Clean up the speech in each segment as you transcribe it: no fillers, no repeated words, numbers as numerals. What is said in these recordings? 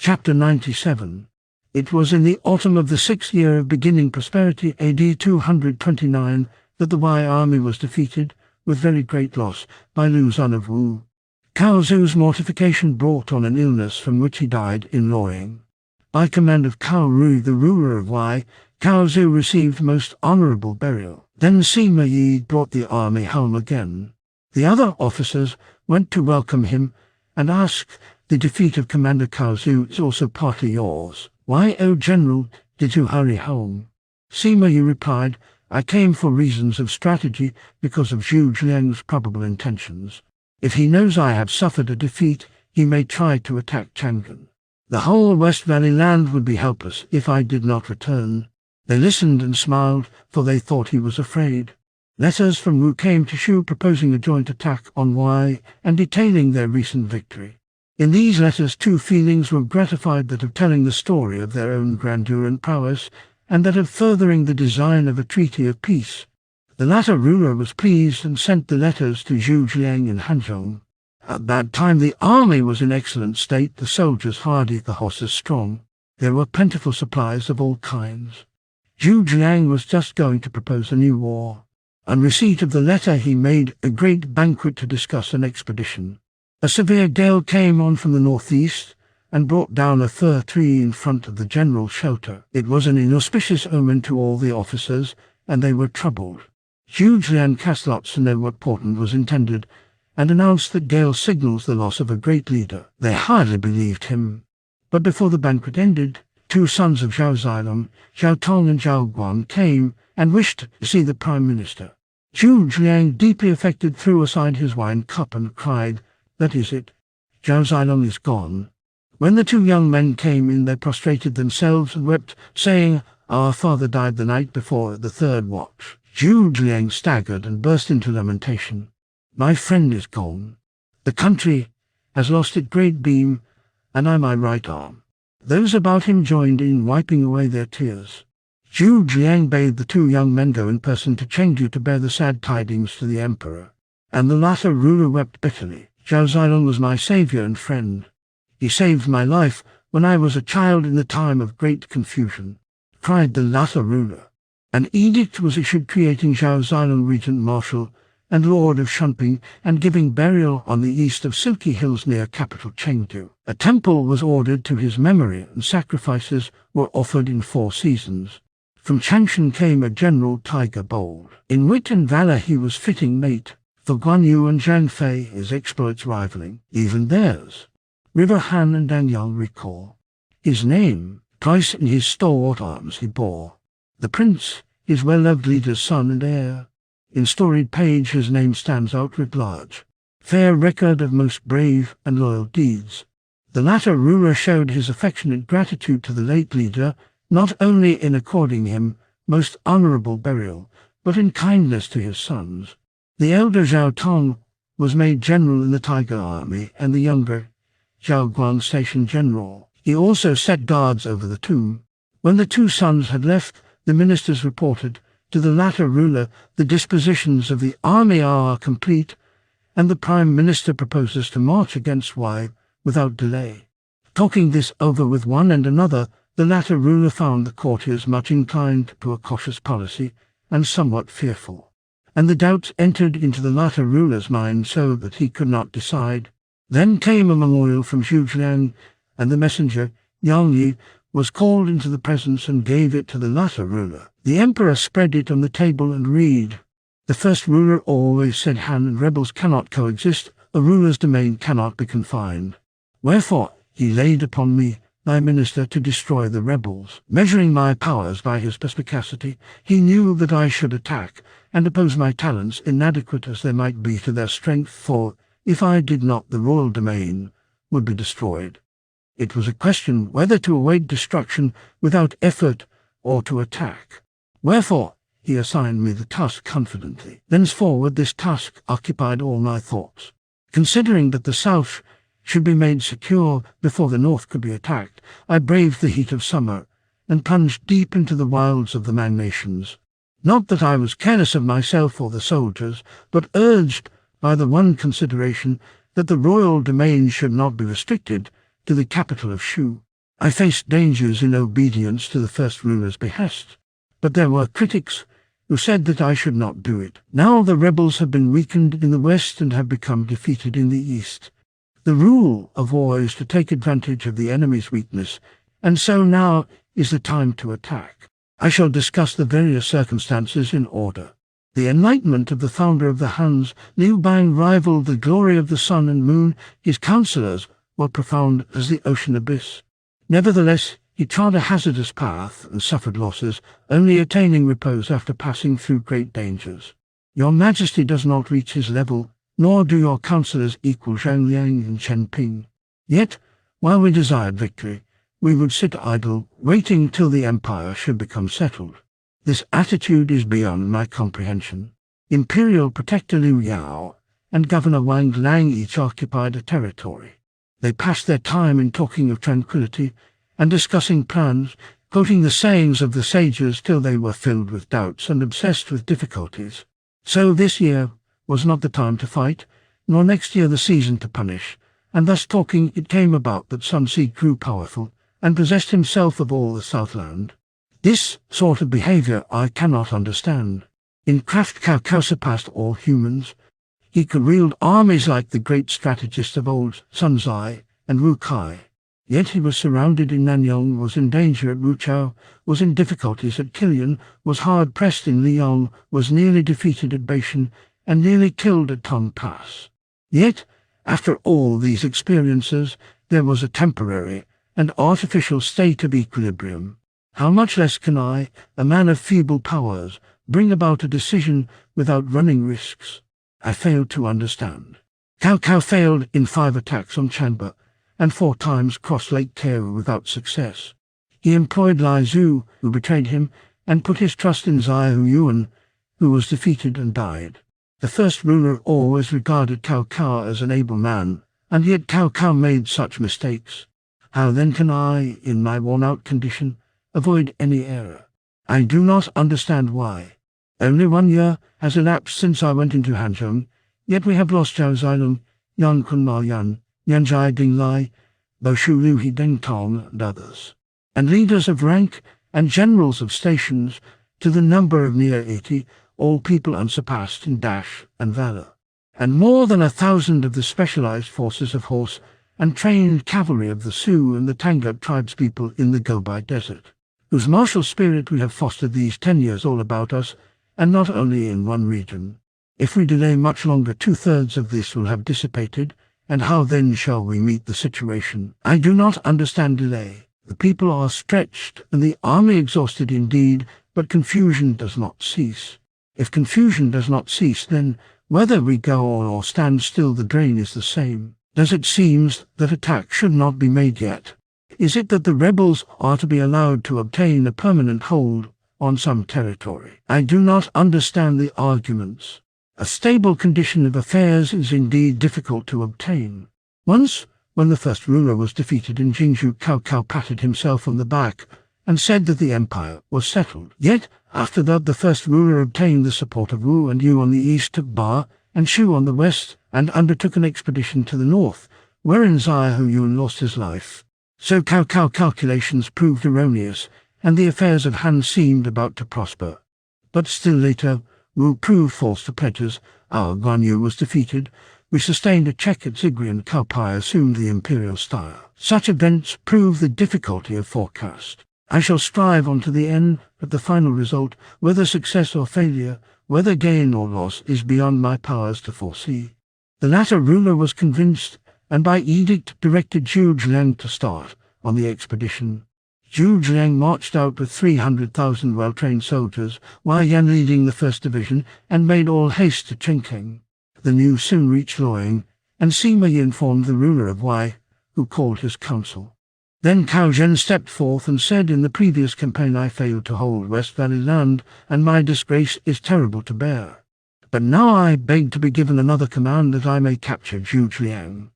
Chapter 97. It was in the autumn of the 6th year of beginning prosperity, AD 229, that the Wei army was defeated, with very great loss, by Lu son of Wu. Cao Zu's mortification brought on an illness from which he died in Luoyang. By command of Cao Rui, the ruler of Wei, Cao Zu received most honorable burial. Then Sima Yi brought the army home again. The other officers went to welcome him and asked, "The defeat of Commander Cao Zu is also partly yours. Why, O General, did you hurry home?" Sima Yi replied, "I came for reasons of strategy because of Zhu Zhiang's probable intentions. If he knows I have suffered a defeat, he may try to attack Chang'an. The whole West Valley land would be helpless if I did not return." They listened and smiled, for they thought he was afraid. Letters from Wu came to Shu proposing a joint attack on Wei and detailing their recent victory. In these letters 2 feelings were gratified, that of telling the story of their own grandeur and prowess, and that of furthering the design of a treaty of peace. The latter ruler was pleased and sent the letters to Zhu Zhiang in Hanzhong. At that time the army was in excellent state, the soldiers hardy, the horses strong. There were plentiful supplies of all kinds. Zhu Zhiang was just going to propose a new war. On receipt of the letter he made a great banquet to discuss an expedition. A severe gale came on from the northeast and brought down a fir tree in front of the general shelter. It was an inauspicious omen to all the officers, and they were troubled. Zhu Zhiang cast lots to know what portent was intended, and announced that gale signals the loss of a great leader. They hardly believed him. But before the banquet ended, 2 sons of Zhao Zilong, Zhao Tong and Zhao Guan, came and wished to see the Prime Minister. Zhu Zhiang, deeply affected, threw aside his wine cup and cried, "That is it. Zhao Zilong is gone." When the 2 young men came in, they prostrated themselves and wept, saying, "Our father died the night before the 3rd watch." Zhu Zhiang staggered and burst into lamentation. "My friend is gone. The country has lost its great beam, and I my right arm." Those about him joined in wiping away their tears. Zhu Zhiang bade the 2 young men go in person to Chengdu to bear the sad tidings to the emperor, and the latter ruler wept bitterly. "Zhao Zilong was my savior and friend. He saved my life when I was a child in the time of great confusion," cried the latter ruler. An edict was issued creating Zhao Zilong regent marshal and lord of Shunping, and giving burial on the east of Silky Hills near capital Chengdu. A temple was ordered to his memory, and sacrifices were offered in 4 seasons. From Changshan came a general tiger bold. In wit and valor he was fitting mate for Guan Yu and Zhang Fei, his exploits rivaling even theirs. River Han and Dangyang recall his name. Twice in his stalwart arms he bore the prince, his well-loved leader's son and heir. In storied page his name stands out writ large. Fair record of most brave and loyal deeds. The latter ruler showed his affectionate gratitude to the late leader, not only in according him most honorable burial, but in kindness to his sons. The elder Zhao Tong was made general in the Tiger army, and the younger Zhao Guan stationed general. He also set guards over the tomb. When the 2 sons had left, the ministers reported to the latter ruler, "The dispositions of the army are complete, and the Prime Minister proposes to march against Wei without delay." Talking this over with one and another, the latter ruler found the courtiers much inclined to a cautious policy and somewhat fearful, and the doubts entered into the latter ruler's mind so that he could not decide. Then came a memorial from Zhu Zhiang, and the messenger, Yang Yi, was called into the presence and gave it to the latter ruler. The emperor spread it on the table and read, "The first ruler always said Han and rebels cannot coexist, a ruler's domain cannot be confined. Wherefore he laid upon me, thy minister, to destroy the rebels. Measuring my powers by his perspicacity, he knew that I should attack, and oppose my talents, inadequate as they might be to their strength, for, if I did not, the royal domain would be destroyed. It was a question whether to await destruction without effort or to attack. Wherefore he assigned me the task confidently. Thenceforward this task occupied all my thoughts. Considering that the south should be made secure before the north could be attacked, I braved the heat of summer and plunged deep into the wilds of the Man nations. Not that I was careless of myself or the soldiers, but urged by the one consideration that the royal domain should not be restricted to the capital of Shu. I faced dangers in obedience to the first ruler's behest, but there were critics who said that I should not do it. Now the rebels have been weakened in the west and have become defeated in the east. The rule of war is to take advantage of the enemy's weakness, and so now is the time to attack. I shall discuss the various circumstances in order. The enlightenment of the founder of the Hans, Liu Bang, rivaled the glory of the sun and moon. His counselors were profound as the ocean abyss. Nevertheless, he trod a hazardous path and suffered losses, only attaining repose after passing through great dangers. Your Majesty does not reach his level, nor do your counselors equal Zhang Liang and Chen Ping. Yet, while we desired victory, we would sit idle, waiting till the empire should become settled. This attitude is beyond my comprehension. Imperial Protector Liu Yao and Governor Wang Lang each occupied a territory. They passed their time in talking of tranquility and discussing plans, quoting the sayings of the sages till they were filled with doubts and obsessed with difficulties. So this year was not the time to fight, nor next year the season to punish, and thus talking it came about that Sun Si grew powerful and possessed himself of all the Southland. This sort of behavior I cannot understand. In craft Cao Cao surpassed all humans. He could wield armies like the great strategist of old, Sun Zai and Wu Kai. Yet he was surrounded in Nanyang, was in danger at Wuchao, was in difficulties at Kilian, was hard-pressed in Liang, was nearly defeated at Beishan, and nearly killed at Tong Pass. Yet, after all these experiences, there was a temporary and artificial state of equilibrium. How much less can I, a man of feeble powers, bring about a decision without running risks? I failed to understand. Cao Cao failed in 5 attacks on Chanba, and 4 times crossed Lake Teo without success. He employed Lai Zhu, who betrayed him, and put his trust in Zai Yuan, who was defeated and died. The first ruler always regarded Cao Cao as an able man, and yet Cao Cao made such mistakes. How then can I, in my worn-out condition, avoid any error? I do not understand why. Only 1 year has elapsed since I went into Hanzhong, yet we have lost Zhao Zilong, Yang Kun Ma Yan, Yanzhai Ding Lai, Bo Shu Liu He Deng Tong, and others, and leaders of rank and generals of stations, to the number of near 80, all people unsurpassed in dash and valor, and more than 1,000 of the specialized forces of horse and trained cavalry of the Sioux and the Tangut tribespeople in the Gobi Desert, whose martial spirit we have fostered these 10 years all about us, and not only in one region. If we delay much longer, 2/3 of this will have dissipated, and how then shall we meet the situation? I do not understand delay. The people are stretched, and the army exhausted indeed, but confusion does not cease. If confusion does not cease, then whether we go on or stand still, the drain is the same. Does it seem that attack should not be made yet? Is it that the rebels are to be allowed to obtain a permanent hold on some territory? I do not understand the arguments. A stable condition of affairs is indeed difficult to obtain. Once, when the first ruler was defeated in Jingzhou, Cao Cao patted himself on the back and said that the empire was settled. Yet, after that, the first ruler obtained the support of Wu and Yu on the east, took Ba and Shu on the west, and undertook an expedition to the north, wherein Zai Yun lost his life. So Cao Cao calculations proved erroneous, and the affairs of Han seemed about to prosper. But still later, Wu proved false to pledges. Our Guan Yu was defeated. We sustained a check at Zigri, and Cao Pai assumed the imperial style. Such events prove the difficulty of forecast. I shall strive on to the end, but the final result, whether success or failure, whether gain or loss, is beyond my powers to foresee. The latter ruler was convinced, and by edict directed Zhu Zhiang to start on the expedition. Zhu Zhiang marched out with 300,000 well-trained soldiers, Wei Yan leading the 1st Division, and made all haste to Chengkeng. The news soon reached Luoyang, and Sima Yi informed the ruler of Wei, who called his council. Then Cao Zhen stepped forth and said, "In the previous campaign I failed to hold West Valley land, and my disgrace is terrible to bear. But now I beg to be given another command that I may capture Zhu Zhiang.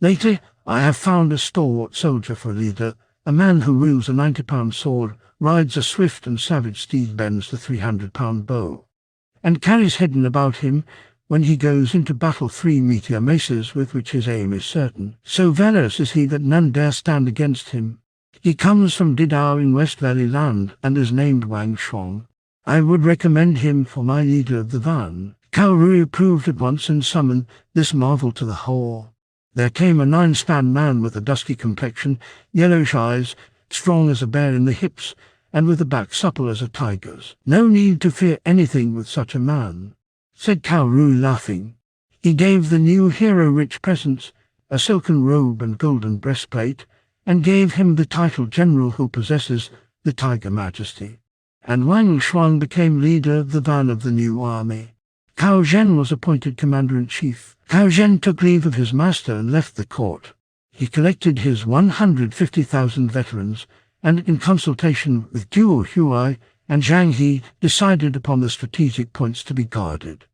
Lately I have found a stalwart soldier for a leader, a man who wields a 90-pound sword, rides a swift and savage steed, bends the 300-pound bow, and carries hidden about him, when he goes into battle, 3 meteor maces with which his aim is certain. So valorous is he that none dare stand against him. He comes from Didao in West Valley Land and is named Guanzhong. I would recommend him for my leader of the van." Cao Rui approved at once and summoned this marvel to the hall. There came a 9-span man with a dusky complexion, yellowish eyes, strong as a bear in the hips, and with a back supple as a tiger's. "No need to fear anything with such a man," said Cao Rui, laughing. He gave the new hero rich presents, a silken robe and golden breastplate, and gave him the title General who possesses the Tiger Majesty. And Wang Shuang became leader of the van of the new army. Cao Zhen was appointed commander-in-chief. Cao Zhen took leave of his master and left the court. He collected his 150,000 veterans, and in consultation with Duo Huai and Zhang He decided upon the strategic points to be guarded.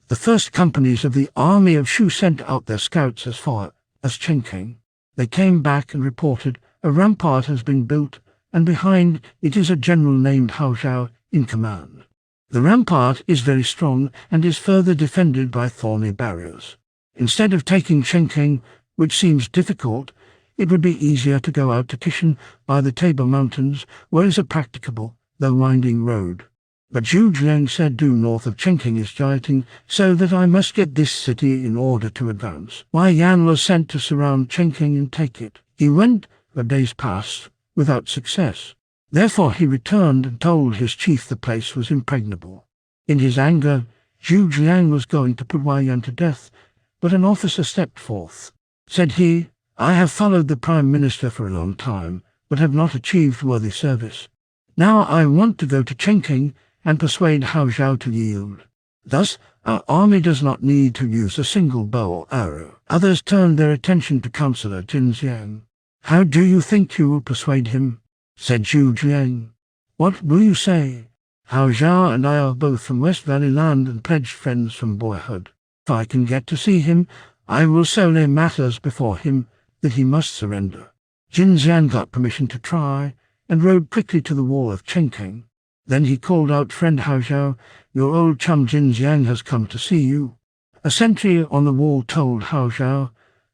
The first companies of the army of Shu sent out their scouts as far as Chengkeng. They came back and reported a rampart has been built, and behind it is a general named Hao Zhao in command. The rampart is very strong and is further defended by thorny barriers. Instead of taking Chengkeng, which seems difficult, it would be easier to go out to Kishan by the Tabor Mountains, where is a practicable, though winding road. But Zhu Jiang said due north of Chengkeng is Jiating, so that I must get this city in order to advance. Wei Yan was sent to surround Chengkeng and take it. He went, but days passed, without success. Therefore he returned and told his chief the place was impregnable. In his anger, Zhu Jiang was going to put Wei Yan to death, but an officer stepped forth. Said he, "I have followed the Prime Minister for a long time, but have not achieved worthy service. Now I want to go to Chengkeng and persuade Hao Zhao to yield. Thus, our army does not need to use a single bow or arrow." Others turned their attention to Councillor Jin Xiang. "How do you think you will persuade him?" said Zhu Jiang. "What will you say? Hao Zhao and I are both from West Valley Land and pledged friends from boyhood. If I can get to see him, I will so lay matters before him that he must surrender." Jin Xiang got permission to try, and rode quickly to the wall of Chengkeng. Then he called out, "Friend Hao Zhao, your old chum Jin Xiang has come to see you." A sentry on the wall told Hao Zhao,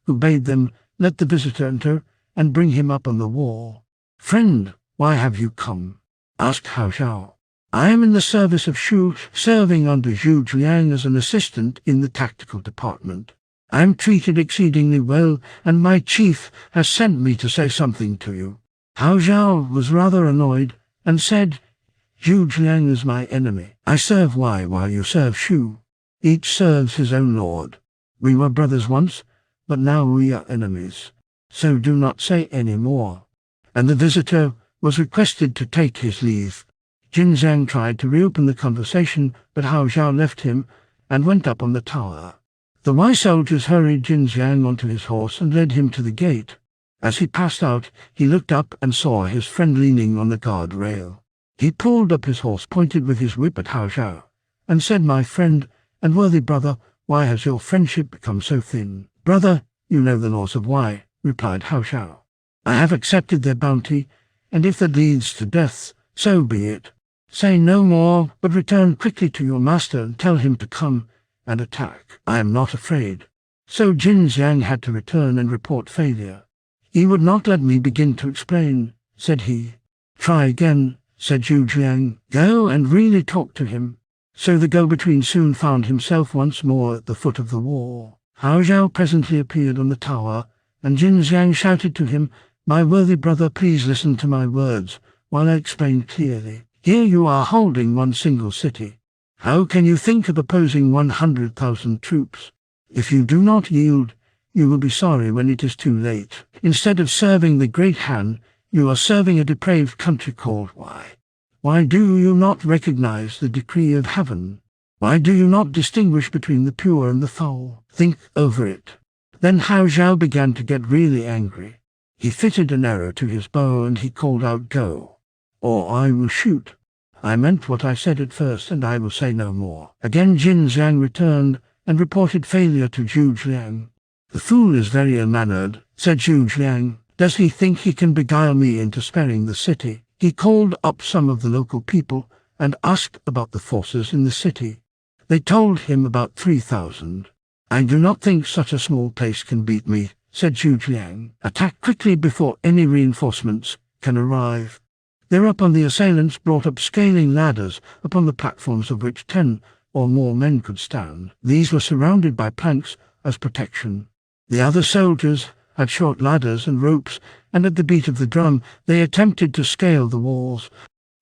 who bade them let the visitor enter and bring him up on the wall. "Friend, why have you come?" asked Hao Zhao. "I am in the service of Shu, serving under Zhu Jiang as an assistant in the tactical department. I am treated exceedingly well, and my chief has sent me to say something to you." Hao Zhao was rather annoyed and said, "Zhu Jiang is my enemy. I serve Wei while you serve Shu. Each serves his own lord. We were brothers once, but now we are enemies. So do not say any more." And the visitor was requested to take his leave. Jin Xiang tried to reopen the conversation, but Hao Zhao left him and went up on the tower. The Wei soldiers hurried Jin Xiang onto his horse and led him to the gate. As he passed out, he looked up and saw his friend leaning on the guard rail. He pulled up his horse, pointed with his whip at Hao Zhao, and said, "My friend and worthy brother, why has your friendship become so thin?" "Brother, you know the laws of Wei," replied Hao Zhao. "I have accepted their bounty, and if that leads to death, so be it. Say no more, but return quickly to your master and tell him to come and attack. I am not afraid." So Jin Xiang had to return and report failure. "He would not let me begin to explain," said he. "Try again," said Zhu Jiang. "Go and really talk to him." So the go-between soon found himself once more at the foot of the wall. Hao Zhao presently appeared on the tower, and Jin Xiang shouted to him, "My worthy brother, please listen to my words while I explain clearly. Here you are holding one single city. How can you think of opposing 100,000 troops? If you do not yield, you will be sorry when it is too late. Instead of serving the Great Han, you are serving a depraved country called Wei. Why do you not recognize the decree of heaven? Why do you not distinguish between the pure and the foul? Think over it." Then Hao Zhao began to get really angry. He fitted an arrow to his bow and he called out, "Go, or I will shoot. I meant what I said at first, and I will say no more." Again Jin Xiang returned and reported failure to Zhu Jiang. "The fool is very ill-mannered," said Zhu Jiang. "Does he think he can beguile me into sparing the city?" He called up some of the local people and asked about the forces in the city. They told him about 3,000. "I do not think such a small place can beat me," said Zhu Jiang. "Attack quickly before any reinforcements can arrive. Thereupon the assailants brought up scaling ladders, upon the platforms of which 10 or more men could stand. These were surrounded by planks as protection. The other soldiers had short ladders and ropes, and at the beat of the drum they attempted to scale the walls.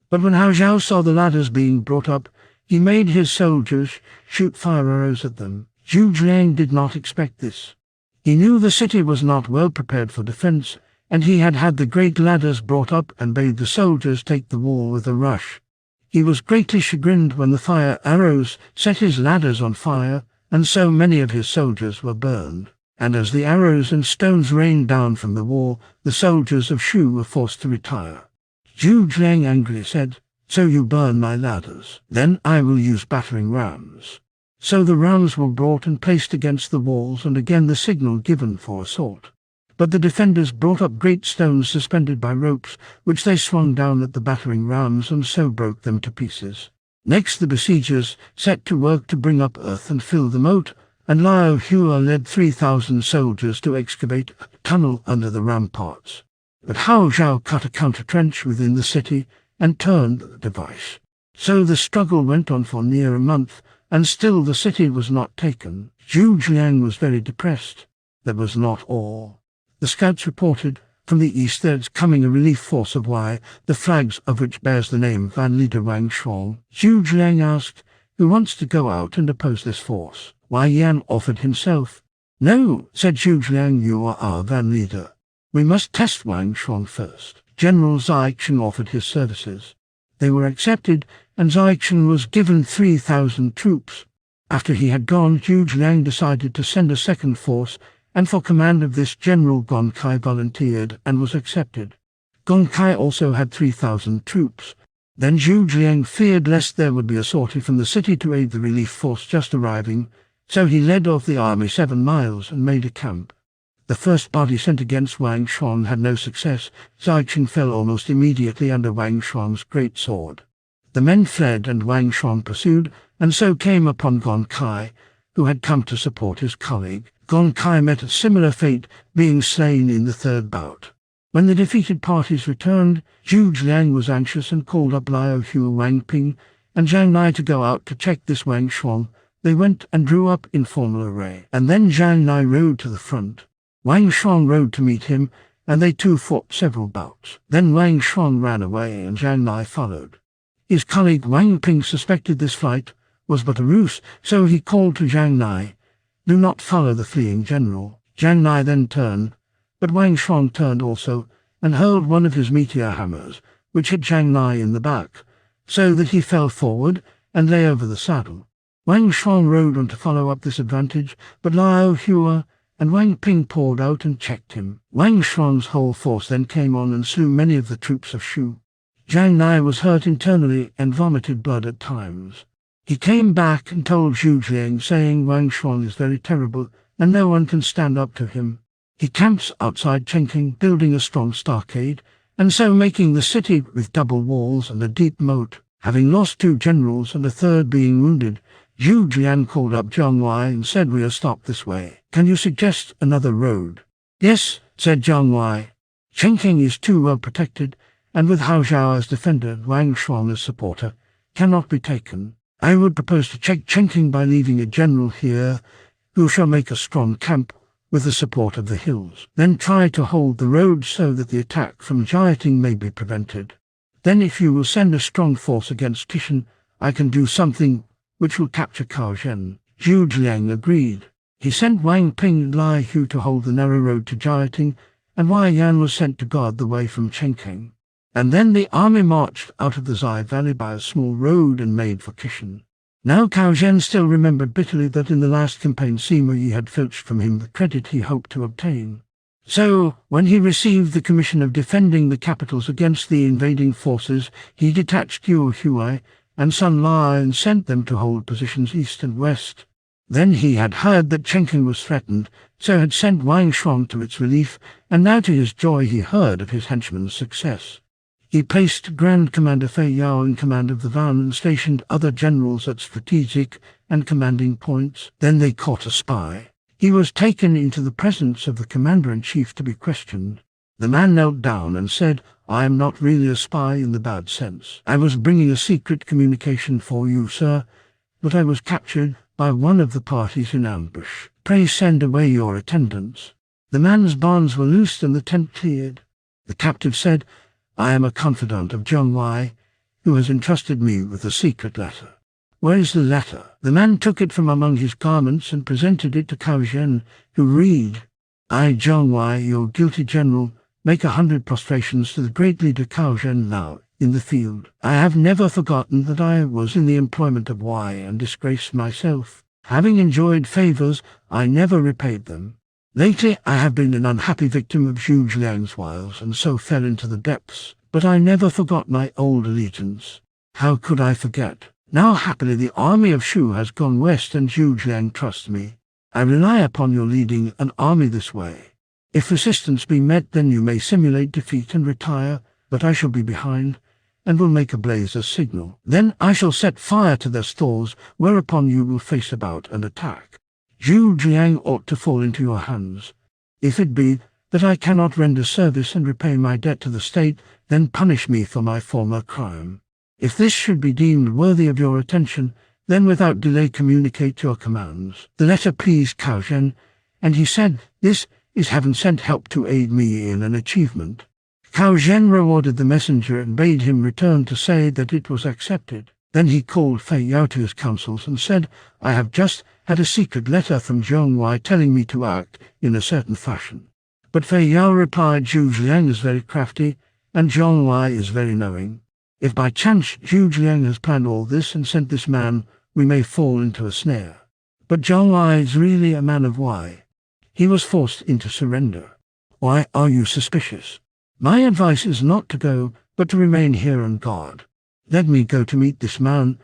But when Hao Zhao saw the ladders being brought up, he made his soldiers shoot fire arrows at them. Zhu Jiang did not expect this. He knew the city was not well prepared for defense, and he had had the great ladders brought up and bade the soldiers take the wall with a rush. He was greatly chagrined when the fire arrows set his ladders on fire, and so many of his soldiers were burned. And as the arrows and stones rained down from the wall, the soldiers of Shu were forced to retire. Zhu Jiang angrily said, "So you burn my ladders? Then I will use battering rams." So the rams were brought and placed against the walls, and again the signal given for assault. But the defenders brought up great stones suspended by ropes, which they swung down at the battering rams and so broke them to pieces. Next the besiegers set to work to bring up earth and fill the moat, and Luo Hua led 3,000 soldiers to excavate a tunnel under the ramparts. But Hao Zhao cut a counter-trench within the city and turned the device. So the struggle went on for near a month, and still the city was not taken. Zhu Jiang was very depressed. That was not all. The scouts reported from the east there is coming a relief force of Y, the flags of which bears the name Van Leader Wang Shuang. Zhu Jiang asked, "Who wants to go out and oppose this force?" Wei Yan offered himself. "No," said Zhu Jiang, "you are our Van Leader. We must test Wang Shuang first." General Zaicheng offered his services. They were accepted, and Zaicheng was given 3,000 troops. After he had gone, Zhu Jiang decided to send a second force, and for command of this General Gong Kai volunteered and was accepted. Gong Kai also had 3,000 troops. Then Zhu Jiang feared lest there would be a sortie from the city to aid the relief force just arriving, so he led off the army 7 miles and made a camp. The first body sent against Wang Shuang had no success. Zaicheng fell almost immediately under Wang Shuang's great sword. The men fled, and Wang Shuang pursued, and so came upon Gong Kai, who had come to support his colleague. Gong Kai met a similar fate, being slain in the third bout. When the defeated parties returned, Zhu Jiang was anxious and called up Luo Hua, Wang Ping, and Zhang Nai to go out to check this Wang Shuang. They went and drew up in formal array, and then Zhang Nai rode to the front. Wang Shuang rode to meet him, and they too fought several bouts. Then Wang Shuang ran away, and Zhang Nai followed. His colleague Wang Ping suspected this flight was but a ruse, so he called to Zhang Nai, "Do not follow the fleeing general." Zhang Nai then turned, but Wang Shuang turned also, and hurled one of his meteor hammers, which hit Zhang Nai in the back, so that he fell forward and lay over the saddle. Wang Shuang rode on to follow up this advantage, but Luo Hua and Wang Ping poured out and checked him. Wang Shuang's whole force then came on and slew many of the troops of Shu. Zhang Nai was hurt internally and vomited blood at times. He came back and told Zhu Jiang, saying Wang Shuang is very terrible and no one can stand up to him. He camps outside Chengqing, building a strong stockade, and so making the city with double walls and a deep moat. Having lost 2 generals and a third being wounded, Zhu Jiang called up Zhang Wei and said, "We are stopped this way. Can you suggest another road?" "Yes," said Zhang Wei. "Chengqing is too well protected, and with Hao Zhao as defender and Wang Shuang as supporter, cannot be taken. I would propose to check Chengqing by leaving a general here who shall make a strong camp with the support of the hills. Then try to hold the road so that the attack from Jiating may be prevented. Then if you will send a strong force against Tishan, I can do something which will capture Kaozhen." Zhu Jiang agreed. He sent Wang Ping and Lai Hu to hold the narrow road to Jiating, and Wei Yan was sent to guard the way from Chengqing. And then the army marched out of the Zai Valley by a small road and made for Kishan. Now Kaozhen still remembered bitterly that in the last campaign Sima Yi had filched from him the credit he hoped to obtain. So, when he received the commission of defending the capitals against the invading forces, he detached Luo Hua and Sun Lai and sent them to hold positions east and west. Then he had heard that Chengqing was threatened, so had sent Wang Shuang to its relief, and now to his joy he heard of his henchman's success. He placed Grand Commander Fei Yao in command of the van and stationed other generals at strategic and commanding points. Then they caught a spy. He was taken into the presence of the commander-in-chief to be questioned. The man knelt down and said, I am not really a spy in the bad sense. I was bringing a secret communication for you, sir, but I was captured by one of the parties in ambush. Pray send away your attendants." The man's bonds were loosed and the tent cleared. The captive said, "I am a confidant of Zheng Wai, who has entrusted me with a secret letter." "Where is the letter?" The man took it from among his garments and presented it to Cao Zhen, who read, "I, Zheng Wai, your guilty general, make 100 prostrations to the great leader Cao Zhen now in the field. I have never forgotten that I was in the employment of Wai and disgraced myself. Having enjoyed favors, I never repaid them. Lately I have been an unhappy victim of Zhu Zhiang's wiles, and so fell into the depths. But I never forgot my old allegiance. How could I forget? Now happily the army of Shu has gone west and Zhu Zhiang trusts me. I rely upon your leading an army this way. If resistance be met, then you may simulate defeat and retire, but I shall be behind, and will make a blaze as signal. Then I shall set fire to their stores, whereupon you will face about and attack. Zhu Zhiang ought to fall into your hands. If it be that I cannot render service and repay my debt to the state, then punish me for my former crime. If this should be deemed worthy of your attention, then without delay communicate your commands." The letter pleased Cao Zhen, and he said, "This is heaven sent help to aid me in an achievement." Cao Zhen rewarded the messenger and bade him return to say that it was accepted. Then he called Fei Yao to his councils and said, "I have just had a secret letter from Zheng Wai telling me to act in a certain fashion." But Fei Yao replied, "Zhu Zhiang is very crafty, and Zheng Wai is very knowing. If by chance Zhu Zhiang has planned all this and sent this man, we may fall into a snare. But Zheng Wai is really a man of Wai. He was forced into surrender. Why are you suspicious? My advice is not to go, but to remain here on guard. Let me go to meet this man,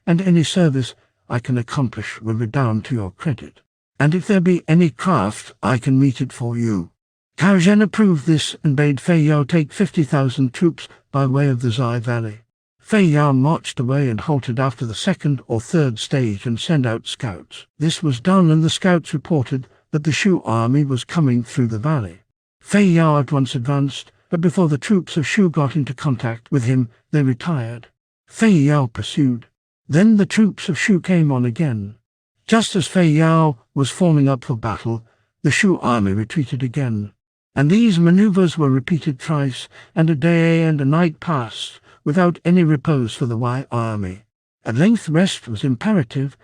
and any service I can accomplish will redound to your credit. And if there be any craft, I can meet it for you." Cao Zhen approved this and bade Fei Yao take 50,000 troops by way of the Zai Valley. Fei Yao marched away and halted after the second or third stage and sent out scouts. This was done, and the scouts reported that the Shu army was coming through the valley. Fei Yao at once advanced, but before the troops of Shu got into contact with him, they retired. Fei Yao pursued. Then the troops of Shu came on again. Just as Fei Yao was forming up for battle, the Shu army retreated again. And these maneuvers were repeated thrice, and a day and a night passed, without any repose for the Wai army. At length rest was imperative,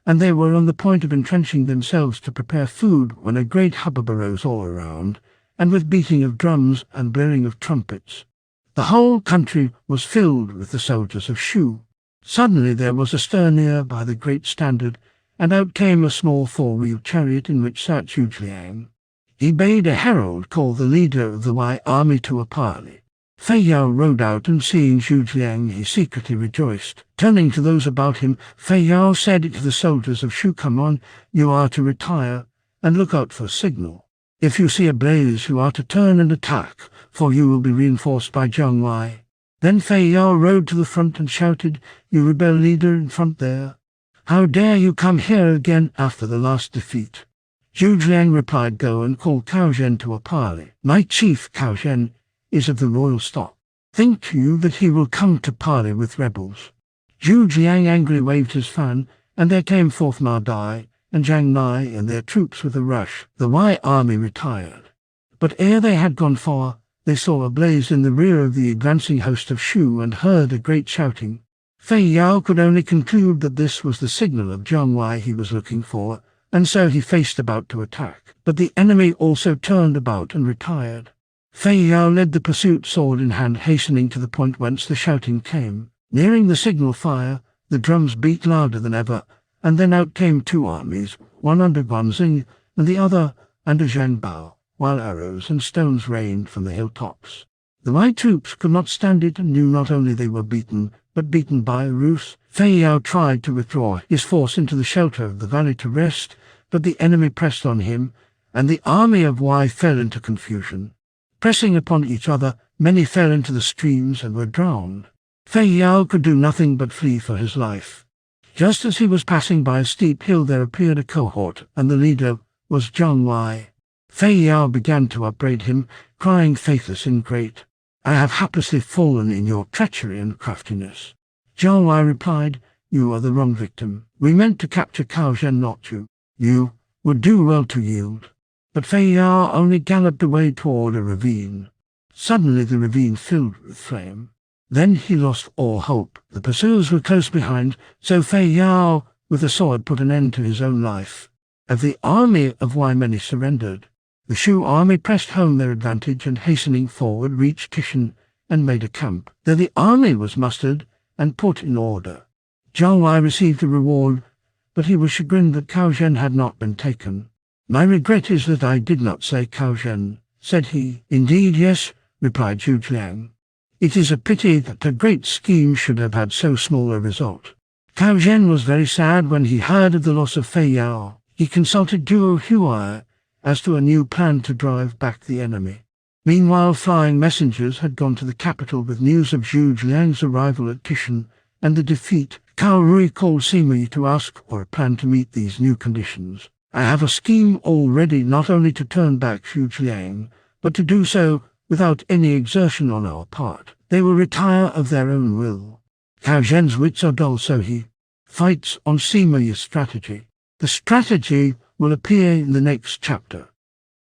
and they were on the point of entrenching themselves to prepare food when a great hubbub arose all around, and with beating of drums and blaring of trumpets. The whole country was filled with the soldiers of Shu. Suddenly there was a stir near by the great standard, and out came a small four-wheeled chariot in which sat Zhu Zhiang. He bade a herald call the leader of the Wai army to a parley. Fei Yao rode out, and seeing Zhu Zhiang he secretly rejoiced. Turning to those about him, Fei Yao said to the soldiers of Shu, "Come on, you are to retire, and look out for a signal. If you see a blaze, you are to turn and attack, for you will be reinforced by Zheng Wai." Then Fei Yao rode to the front and shouted, "You rebel leader in front there, how dare you come here again after the last defeat?" Zhu Zhiang replied, "Go and call Cao Zhen to a parley. My chief, Cao Zhen, is of the royal stock. Think you that he will come to parley with rebels?" Zhu Zhiang angrily waved his fan, and there came forth Ma Dai and Zhang Nai and their troops with a rush. The Wai army retired. But ere they had gone far, they saw a blaze in the rear of the advancing host of Shu and heard a great shouting. Fei Yao could only conclude that this was the signal of Zheng Wai he was looking for, and so he faced about to attack. But the enemy also turned about and retired. Fei Yao led the pursuit sword in hand, hastening to the point whence the shouting came. Nearing the signal fire, the drums beat louder than ever, and then out came two armies, one under Guanzhong and the other under Zhang Bao, while arrows and stones rained from the hilltops. The Wai troops could not stand it and knew not only they were beaten, but beaten by a ruse. Fei Yao tried to withdraw his force into the shelter of the valley to rest, but the enemy pressed on him, and the army of Wai fell into confusion. Pressing upon each other, many fell into the streams and were drowned. Fei Yao could do nothing but flee for his life. Just as he was passing by a steep hill, there appeared a cohort, and the leader was Zheng Wai. Fei Yao began to upbraid him, crying, "Faithless ingrate! I have haplessly fallen in your treachery and craftiness. Zhao Wei replied, you are the wrong victim. We meant to capture Cao Zhen, not you. You would do well to yield. But Fei Yao only galloped away toward a ravine. Suddenly the ravine filled with flame. Then he lost all hope. The pursuers were close behind, so Fei Yao, with a sword, put an end to his own life. As the army of Wei many surrendered, the Shu army pressed home their advantage and, hastening forward, reached Kishan and made a camp. There the army was mustered and put in order. Zhao Wei received a reward, but he was chagrined that Cao Zhen had not been taken. My regret is that I did not say Cao Zhen, said he. Indeed, yes, replied Zhu Jiang. It is a pity that a great scheme should have had so small a result. Cao Zhen was very sad when he heard of the loss of Fei Yao. He consulted Duo Huai as to a new plan to drive back the enemy. Meanwhile, flying messengers had gone to the capital with news of Zhu Jiang's arrival at Kishan and the defeat. Cao Rui called Sima to ask for a plan to meet these new conditions. I have a scheme already, not only to turn back Zhu Jiang, but to do so without any exertion on our part. They will retire of their own will. Cao Zhen's wits are dull, so he fights on Sima's strategy. The strategy will appear in the next chapter.